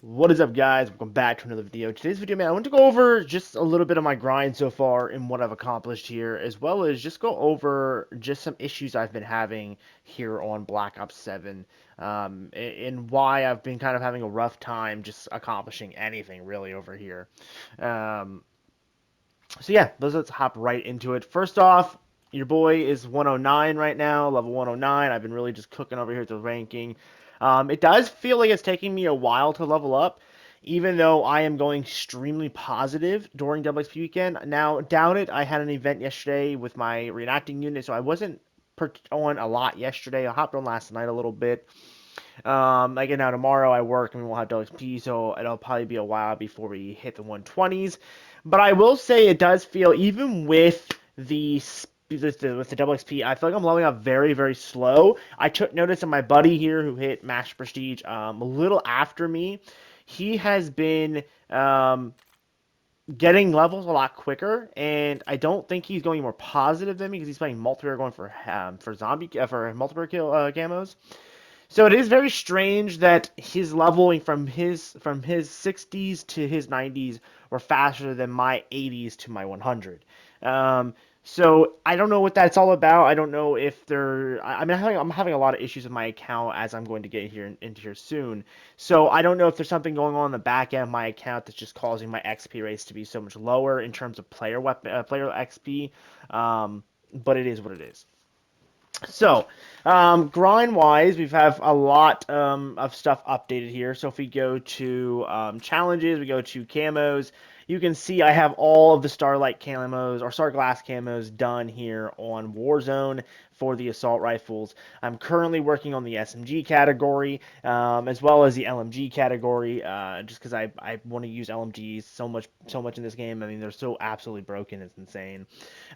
What is up, guys? Welcome back to another video. Today's video, man, I want to go over just a little bit of my grind so far and what I've accomplished here, as well as just go over just some issues I've been having here on Black Ops 7, and why I've been kind of having a rough time just accomplishing anything really over here. Um, so yeah, let's hop right into it. First off, your boy is 109 right now, level 109. I've been really just cooking over here at the ranking. It does feel like it's taking me a while to level up, even though I am going extremely positive during WXP weekend. Now, doubt it. I had an event yesterday with my reenacting unit, so I wasn't on a lot yesterday. I hopped on last night a little bit. Again, now tomorrow I work and we'll have WXP, so it'll probably be a while before we hit the 120s. But I will say it does feel, even with with the double XP, I feel like I'm leveling up very, very slow. I took notice of my buddy here who hit Master Prestige a little after me. He has been getting levels a lot quicker, and I don't think he's going more positive than me because he's playing multiplayer, going for zombie for multiplayer kill camos. So it is very strange that his leveling from his 60s to his 90s were faster than my 80s to my 100. Um, so I don't know what that's all about. I don't know if they're. I mean, I'm having a lot of issues with my account, as I'm going to get here into here soon. So I don't know if there's something going on in the back end of my account that's just causing my XP rates to be so much lower in terms of player XP. But it is what it is. So, grind wise, we have a lot of stuff updated here. So, if we go to challenges, we go to camos, you can see I have all of the Starlight camos or Starglass camos done here on Warzone for the assault rifles. I'm currently working on the SMG category, as well as the LMG category, just because I want to use LMGs so much in this game. I mean, they're so absolutely broken, it's insane.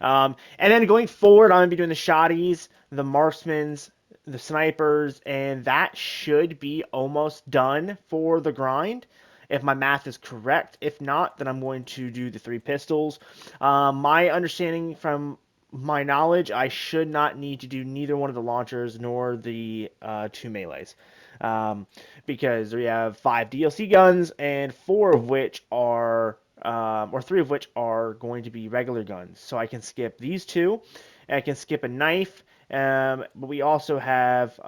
And then going forward, I'm gonna be doing the shotties, the marksmans, the snipers, and that should be almost done for the grind, if my math is correct. If not, then I'm going to do the three pistols. My understanding from my knowledge, I should not need to do neither one of the launchers nor the two melees. Um, because we have five DLC guns, and four of which are, or three of which are going to be regular guns. So I can skip these two, and I can skip a knife, but we also have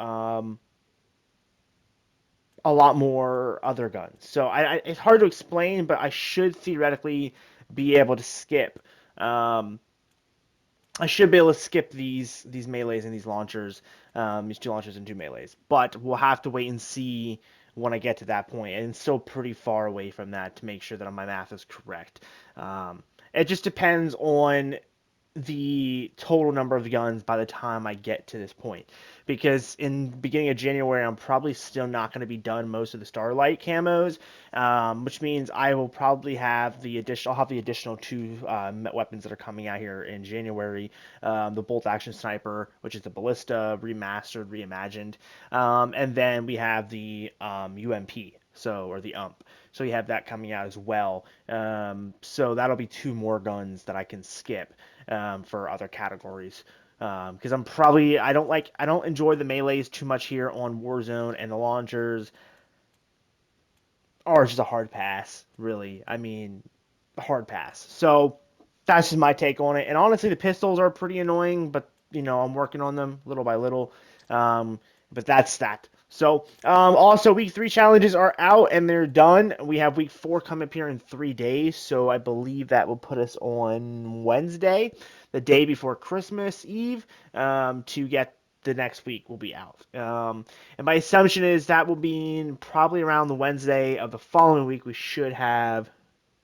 a lot more other guns. So it's hard to explain, but I should theoretically be able to skip. Um, I should be able to skip these melees and these launchers, these two launchers and two melees. But we'll have to wait and see when I get to that point, and it's still pretty far away from that to make sure that my math is correct. It just depends on the total number of guns by the time I get to this point. Because in beginning of January, I'm probably still not going to be done most of the Starlight camos, which means I will probably have the additional two weapons that are coming out here in January. The bolt action sniper, which is the ballista remastered, reimagined, and then we have the UMP. So, or the UMP. So you have that coming out as well. So that'll be two more guns that I can skip for other categories. Because I don't enjoy the melees too much here on Warzone, and the launchers are just a hard pass, really. I mean, a hard pass. So that's just my take on it. And honestly, the pistols are pretty annoying, but I'm working on them little by little. But that's that. So, also, week three challenges are out and they're done. We have week four coming up here in 3 days. So, I believe that will put us on Wednesday, the day before Christmas Eve, to get the next week will be out. And my assumption is that will be probably around the Wednesday of the following week. We should have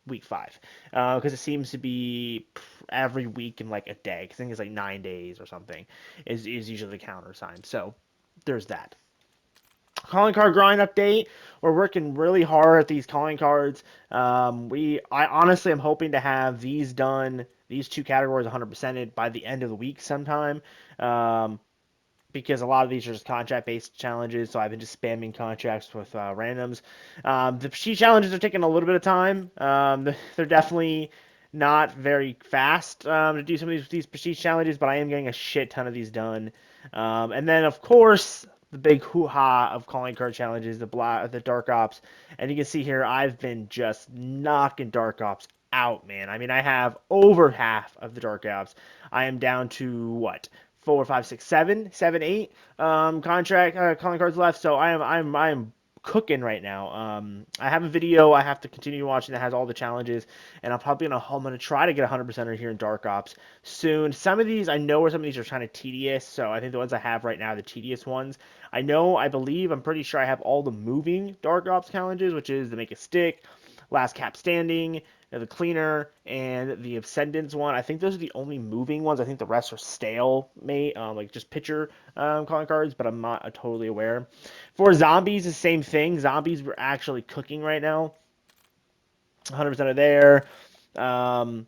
week five, because it seems to be every week in like a day. I think it's like 9 days or something is usually the counter time. So there's that. Calling card grind update. We're working really hard at these calling cards. I honestly am hoping to have these done, these two categories 100%ed by the end of the week sometime. Um, because a lot of these are just contract based challenges, so I've been just spamming contracts with randoms. The prestige challenges are taking a little bit of time. They're definitely not very fast to do some of these prestige challenges, but I am getting a shit ton of these done. And then, of course, the big hoo-ha of calling card challenges, the Dark Ops, and you can see here I've been just knocking Dark Ops out, man. I mean, I have over half of the Dark Ops. I am down to what? Four, five, six, seven, seven, eight contract calling cards left. So I am cooking right now. I have a video I have to continue watching that has all the challenges, and I'm gonna try to get 100% here in Dark Ops soon. Some of these I know where some of these are kind of tedious, so I think the ones I have right now are the tedious ones. I'm pretty sure I have all the moving Dark Ops challenges, which is the make a stick, last cap standing, the cleaner, and the ascendance one. I think those are the only moving ones. I think the rest are stale, mate, like just pitcher calling cards, but I'm not totally aware. For zombies, the same thing. Zombies we're actually cooking right now. 100% are there. Um,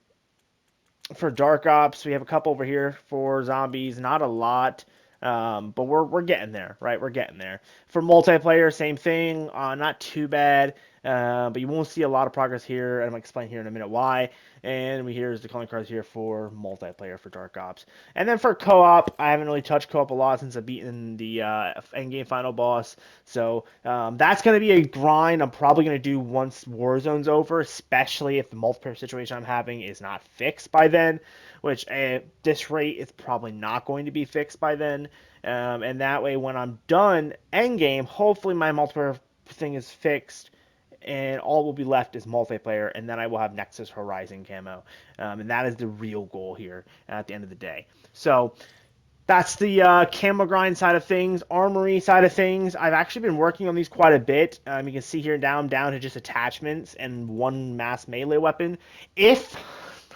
for Dark Ops, we have a couple over here for zombies. Not a lot, but we're getting there, right? We're getting there. For multiplayer, same thing. Not too bad, but you won't see a lot of progress here. And I'm gonna explain here in a minute why. And here's the calling cards here for multiplayer for Dark Ops. And then for co-op, I haven't really touched co-op a lot since I've beaten the end game final boss. So that's gonna be a grind. I'm probably gonna do once Warzone's over, especially if the multiplayer situation I'm having is not fixed by then. Which at this rate is probably not going to be fixed by then. And that way, when I'm done end game, hopefully my multiplayer thing is fixed and all will be left is multiplayer, and then I will have Nexus Horizon camo, and that is the real goal here at the end of the day. So that's the camo grind side of things. Armory side of things, I've actually been working on these quite a bit. You can see here down to just attachments and one mass melee weapon. If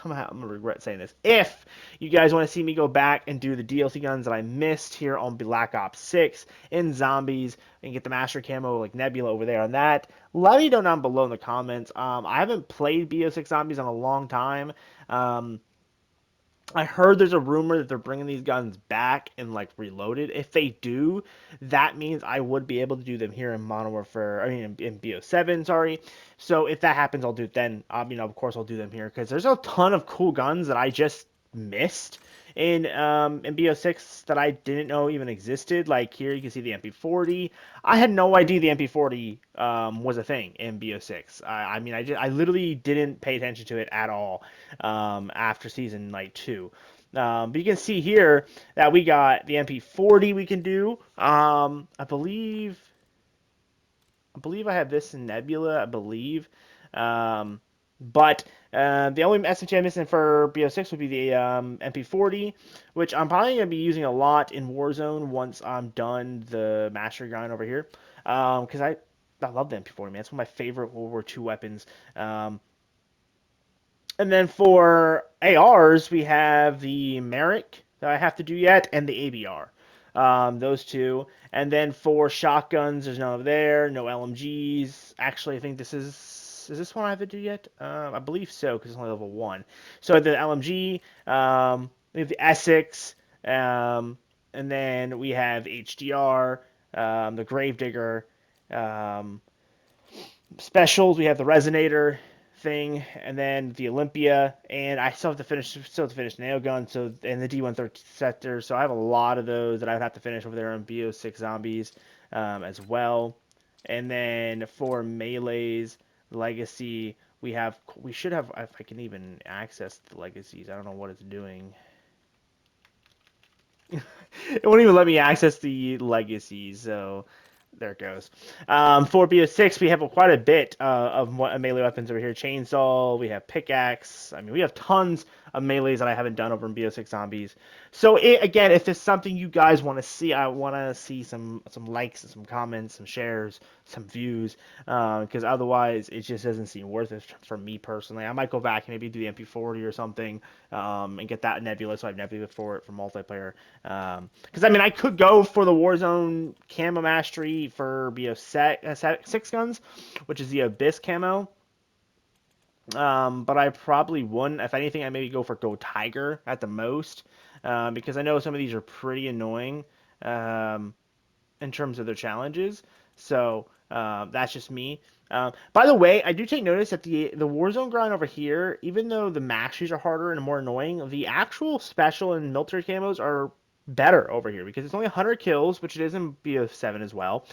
I'm gonna regret saying this. If you guys want to see me go back and do the DLC guns that I missed here on Black Ops 6 in Zombies and get the Master Camo like Nebula over there on that, let me know down below in the comments. I haven't played BO6 Zombies in a long time. I heard there's a rumor that they're bringing these guns back and like reloaded. If they do, that means I would be able to do them here in Modern Warfare. I mean, in BO7, sorry. So if that happens, I'll do it then. Of course, I'll do them here because there's a ton of cool guns that I just missed in BO6 that I didn't know even existed. Like here, you can see the MP40. I had no idea the MP40 was a thing in BO6. I literally didn't pay attention to it at all after season like 2. But you can see here that we got the MP40 we can do. I believe I have this in Nebula, I believe. Um, but the only SMG I'm missing for BO6 would be the MP40, which I'm probably going to be using a lot in Warzone once I'm done the Mastery grind over here. Because I love the MP40, man. It's one of my favorite World War II weapons. And then for ARs, we have the Merrick that I have to do yet, and the ABR. Those two. And then for shotguns, there's none over there. No LMGs. Actually, I think this is this one I have to do yet? I believe so, because it's only level 1. So the LMG, we have the Essex, and then we have HDR, the Gravedigger, um, specials. We have the Resonator thing, and then the Olympia, and I still have to finish nail gun. So and the D130 So I have a lot of those that I would have to finish over there on BO6 zombies as well. And then for melees, legacy, we should have if I can even access the legacies. I don't know what it's doing. It won't even let me access the legacies, so there it goes. For BO6, we have quite a bit of melee weapons over here. Chainsaw, we have pickaxe. I mean, we have tons of melees that I haven't done over in BO6 Zombies. So, again, if it's something you guys want to see, I want to see some likes and some comments, some shares, some views, because otherwise it just doesn't seem worth it for me personally. I might go back and maybe do the MP40 or something and get that Nebula, so I have Nebula for it for multiplayer. Because I mean, I could go for the Warzone camo mastery for BO6 guns, which is the Abyss camo. But I probably wouldn't. If anything, I maybe go for Go Tiger at the most, because I know some of these are pretty annoying um, in terms of their challenges. So that's just me. By the way, I do take notice that the Warzone grind over here, even though the masteries are harder and more annoying, the actual special and military camos are better over here because it's only 100 kills, which it is in BO7 as well,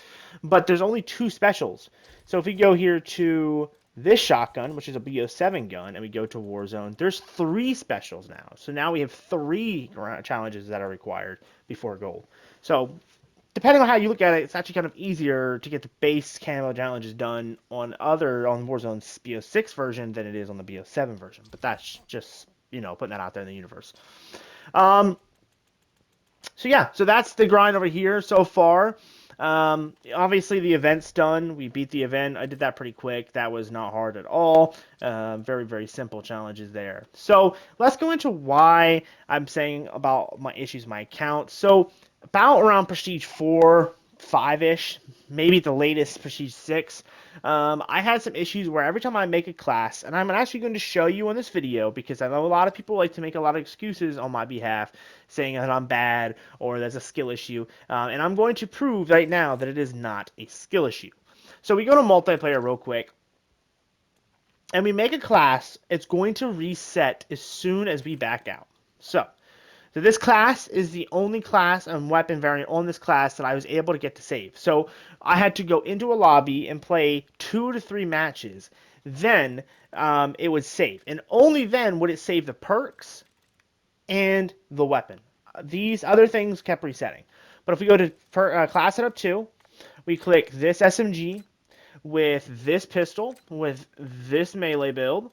but there's only 2 specials. So if we go here to this shotgun, which is a BO7 gun, and we go to Warzone, there's 3 specials now. So now we have 3 challenges that are required before gold. So depending on how you look at it, it's actually kind of easier to get the base camo challenges done on Warzone's BO6 version than it is on the BO7 version. But that's just, putting that out there in the universe. Um, so yeah, so that's the grind over here so far. Obviously the event's done. We beat the event. I did that pretty quick. That was not hard at all. Very, very simple challenges there. So let's go into why I'm saying about my issues, my account. So about around Prestige 4, 5-ish, maybe the latest Prestige 6, I had some issues where every time I make a class, and I'm actually going to show you on this video because I know a lot of people like to make a lot of excuses on my behalf, saying that I'm bad or there's a skill issue, and I'm going to prove right now that it is not a skill issue. So we go to multiplayer real quick, and we make a class. It's going to reset as soon as we back out. So this class is the only class and weapon variant on this class that I was able to get to save. So I had to go into a lobby and play 2 to 3 matches. Then it would save. And only then would it save the perks and the weapon. These other things kept resetting. But if we go to class setup 2, we click this SMG with this pistol, with this melee build,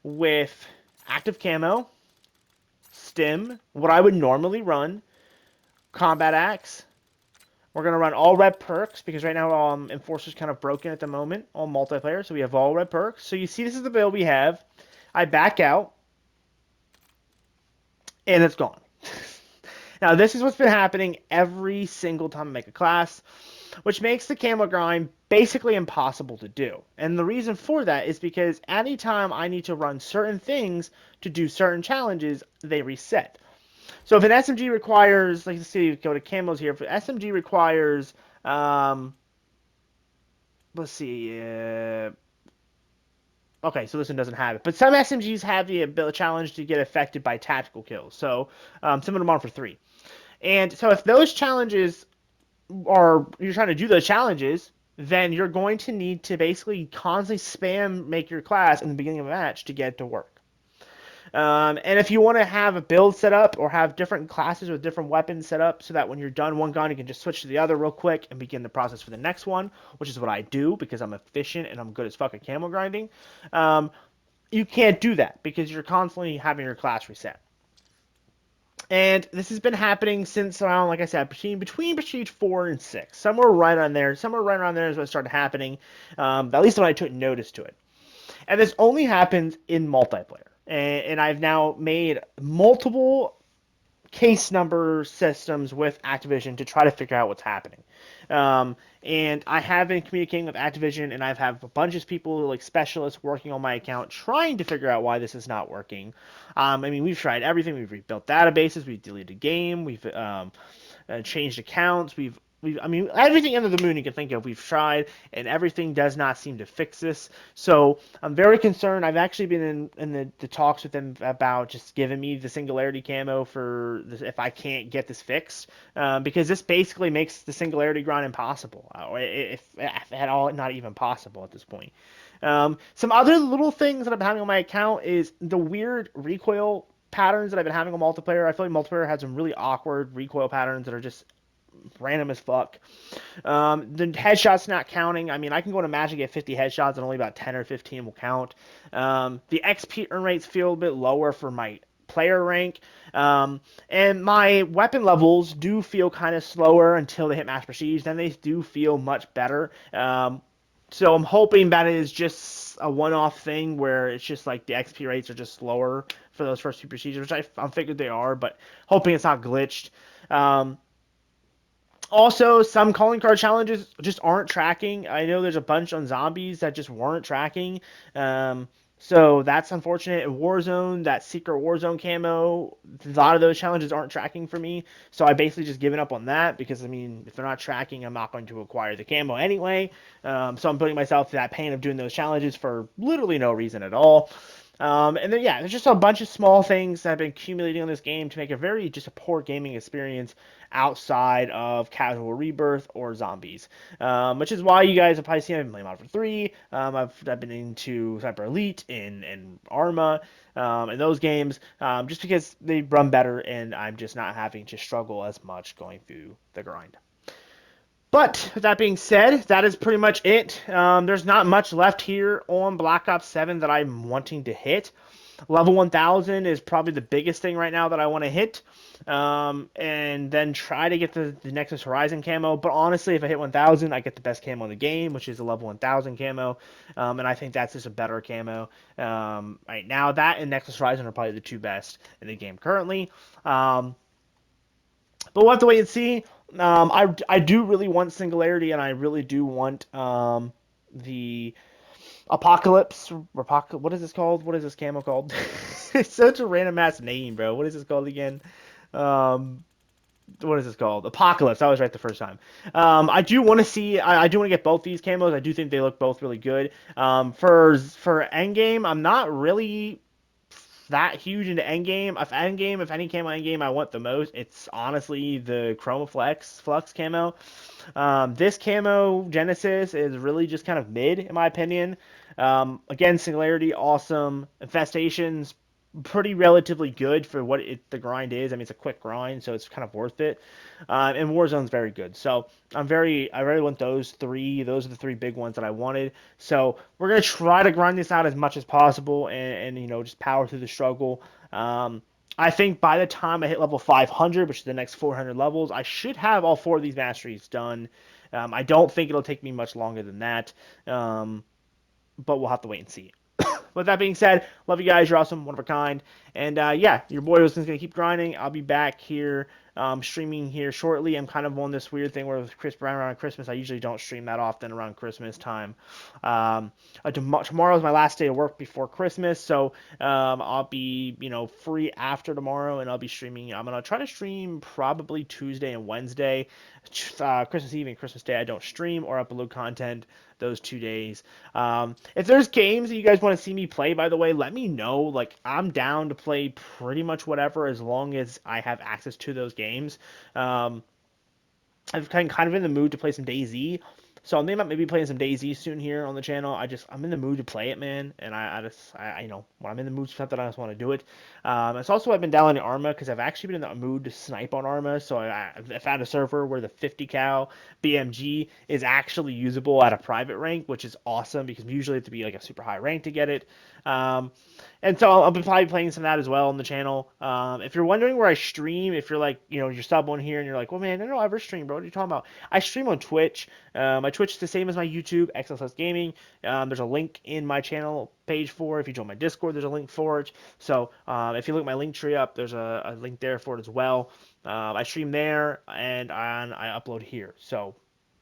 with active camo, stim, what I would normally run, combat axe. We're going to run all red perks because right now Enforcer's kind of broken at the moment on multiplayer, so we have all red perks. So you see this is the build we have. I back out, and it's gone. Now this is what's been happening every single time I make a class, which makes the camo grind basically impossible to do. And the reason for that is because anytime I need to run certain things to do certain challenges, they reset. So if an SMG requires, like let's see, go to camos here. If an SMG requires, let's see, okay, so this one doesn't have it. But some SMGs have the challenge to get affected by tactical kills. So some of them are for 3. And so if those challenges you're trying to do those challenges, then you're going to need to basically constantly spam make your class in the beginning of a match to get it to work. And if you want to have a build set up or have different classes with different weapons set up so that when you're done one gun, you can just switch to the other real quick and begin the process for the next one, which is what I do because I'm efficient and I'm good as fucking camo grinding, you can't do that because you're constantly having your class reset. And this has been happening since around, like I said, between Prestige 4 and 6. Somewhere right around there. Somewhere right around there is when it started happening, at least when I took notice to it. And this only happens in multiplayer. And I've now made multiple case number systems with Activision to try to figure out what's happening. And I have been communicating with Activision, and I've had a bunch of people, like specialists, working on my account, trying to figure out why this is not working. I mean, we've tried everything. We've rebuilt databases. We've deleted game. We've changed accounts. I mean, everything under the moon you can think of, we've tried, and everything does not seem to fix this. So I'm very concerned. I've actually been in the talks with them about just giving me the singularity camo for this, if I can't get this fixed, because this basically makes the singularity grind impossible, if at all not even possible at this point. Some other little things that I've been having on my account is the weird recoil patterns that I've been having on multiplayer. I feel like multiplayer has some really awkward recoil patterns that are just random as fuck. The headshots not counting. I mean, I can go to match and get 50 headshots and only about 10 or 15 will count. The XP earn rates feel a bit lower for my player rank. And my weapon levels do feel kind of slower until they hit max prestige. Then they do feel much better. So I'm hoping that it is just a one-off thing where it's just like the XP rates are just slower for those first 2 procedures, which I figured they are, but hoping it's not glitched. Also, some calling card challenges just aren't tracking. I know there's a bunch on zombies that just weren't tracking. So that's unfortunate. In Warzone, that secret Warzone camo, a lot of those challenges aren't tracking for me. So I basically just given up on that because, I mean, if they're not tracking, I'm not going to acquire the camo anyway. So I'm putting myself through that pain of doing those challenges for literally no reason at all. And then yeah, there's just a bunch of small things that have been accumulating on this game to make a very just a poor gaming experience outside of casual rebirth or zombies. Which is why you guys have probably seen I've been playing Modern Warfare 3. I've been into Cyber Elite and Arma and those games just because they run better and I'm just not having to struggle as much going through the grind. But that being said, that is pretty much it. There's not much left here on Black Ops 7 that I'm wanting to hit. Level 1000 is probably the biggest thing right now that I want to hit. And then try to get the Nexus Horizon camo. But honestly, if I hit 1000, I get the best camo in the game, which is the level 1000 camo. And I think that's just a better camo. Right now, that and Nexus Horizon are probably the two best in the game currently. But we'll have to wait and see. I do really want Singularity, and I really do want the Apocalypse. What is this called? What is this camo called? It's such a random ass name, bro. What is this called again? Um, what is this called? Apocalypse. I was right the first time. I do want to see. I do want to get both these camos. I do think they look both really good. For Endgame, I'm not really that huge into Endgame. If any camo Endgame I want the most, it's honestly the Chroma Flux camo. This camo Genesis is really just kind of mid in my opinion. Again, Singularity awesome. Infestations pretty relatively good for what the grind is. I mean, it's a quick grind, so it's kind of worth it. And Warzone's very good. So I really want those three. Those are the three big ones that I wanted. So we're gonna try to grind this out as much as possible, and just power through the struggle. I think by the time I hit level 500, which is the next 400 levels, I should have all four of these masteries done. I don't think it'll take me much longer than that, but we'll have to wait and see. With that being said, love you guys. You're awesome, one of a kind. And yeah, your boy was going to keep grinding. I'll be back here streaming here shortly. I'm kind of on this weird thing where with Chris Brown around Christmas, I usually don't stream that often around Christmas time. Tomorrow is my last day of work before Christmas, so I'll be free after tomorrow, and I'll be streaming. I'm gonna try to stream probably Tuesday and Wednesday. Christmas Eve and Christmas Day I don't stream or upload content those 2 days. If there's games that you guys want to see me play, by the way, let me know. Like, I'm down to play pretty much whatever as long as I have access to those games. Um, I've kind of in the mood to play some DayZ. So I'm thinking about maybe playing some DayZ soon here on the channel. I'm in the mood to play it, man, and when I'm in the mood for something, I just want to do it. It's also I've been downloading Arma because I've actually been in the mood to snipe on Arma. So I found a server where the 50 cal BMG is actually usable at a private rank, which is awesome because usually you have to be like a super high rank to get it. Um, and so I'll be probably playing some of that as well on the channel. If you're wondering where I stream, if you're like, you're sub on here and you're like, well, man, I don't ever stream, bro. What are you talking about? I stream on Twitch. My Twitch is the same as my YouTube, XSS Gaming. There's a link in my channel page for it. If you join my Discord, there's a link for it. So if you look my link tree up, there's a link there for it as well. I stream there and I upload here. So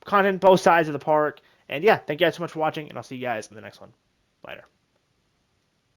content both sides of the park. And yeah, thank you guys so much for watching, and I'll see you guys in the next one. Later.